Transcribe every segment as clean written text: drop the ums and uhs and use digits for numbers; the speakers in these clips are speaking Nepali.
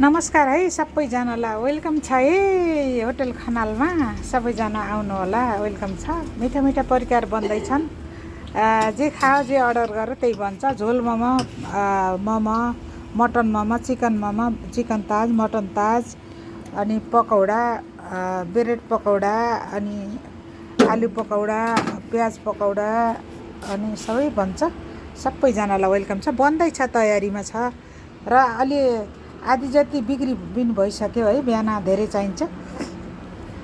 नमस्कार है सबैजनालाई वेलकम छ है होटल खनालमा सबैजना आउनु होला वेलकम छ। मिठा मिठा परिकार बन्दैछन्। जे खाओ जे अर्डर गर त्यही बन्छ। झोल मोमो, मोमो, मटन मोमो, चिकन ताज, मटन ताज, अनि पकौडा, ब्रेड पकौडा, अनि आलु पकौडा, प्याज पकौडा, अनि सबै बन्छ। सबैजनालाई वेलकम छ। बन्दैछ, तयारीमा छ र अलि आधी जति बिक्री पनि भइसक्यो है। बिहान धेरै चाहिन्छ।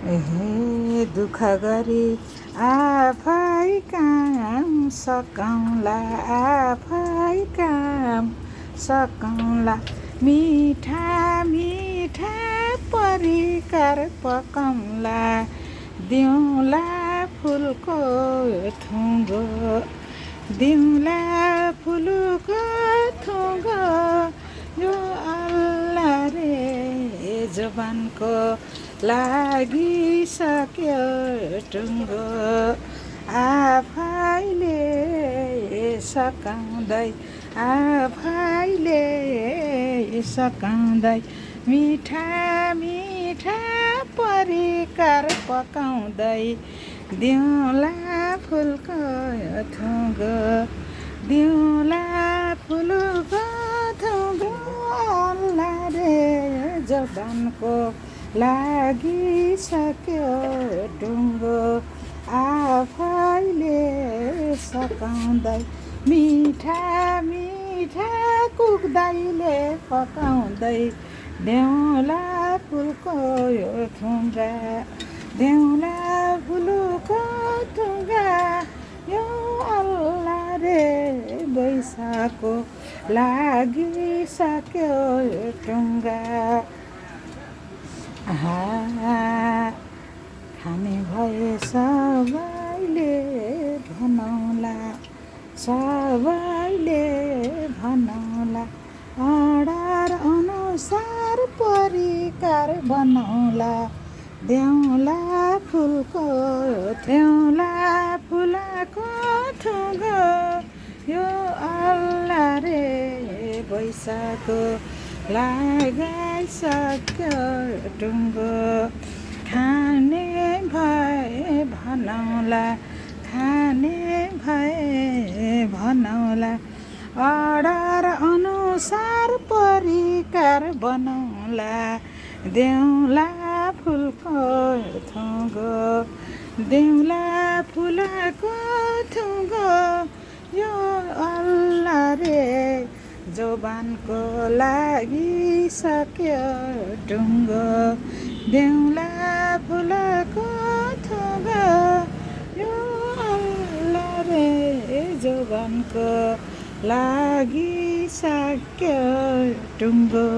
एहे दुःख गरी आफै काम सकाउँला, आफै काम सकाउँला, मिठा मिठा परिकार पकाउँला, दिउँला फुलको थुङ्गो, दिउँला फुलको थुङ्गो, यो अल्लाह रे जवानको लागि सक्यो टुङ्गो, आफैले सकाउँदै, आफैले सकाउँदै, मिठा मिठा परिकार पकाउँदै, दिउँला फुलको थुङ्गो, दिउँला फुलको थुङ्गो, अल्लाह रे जवानको लागि सक्यो टुङ्गो, आफैले सकाउँदै, मिठा मिठा कुक्दैले पकाउँदै, दिउँला फुलको यो थुङ्गा, दिउँला फुलको थुङ्गा, यो अल्लाह रे बैशाखको लागि सक्यो टुङ्गा। खाने भए सबैले भनौँला, सबैले भनौँला, अर्डर अनुसार परिकार बनौँला, दिउँला फुलको, दिउँला फुलको थुङ्गो, यो अल्लाह रे बैशाखको लगाइसक्यो टुङ्गो, खाने भए भनौँला, खाने भए भनौँला, अर्डर अनुसार परिकार बनौँला, दिउँला फुलको थुङ्गो, दिउँला फुलको थुङ्गो, यो अल्लाह रे जवानको लागि सक्यो टुङ्गो, दिउँला फुलको थुङ्गो, यो अल्लाह रे जवानको लागि सक्यो टुङ्गो।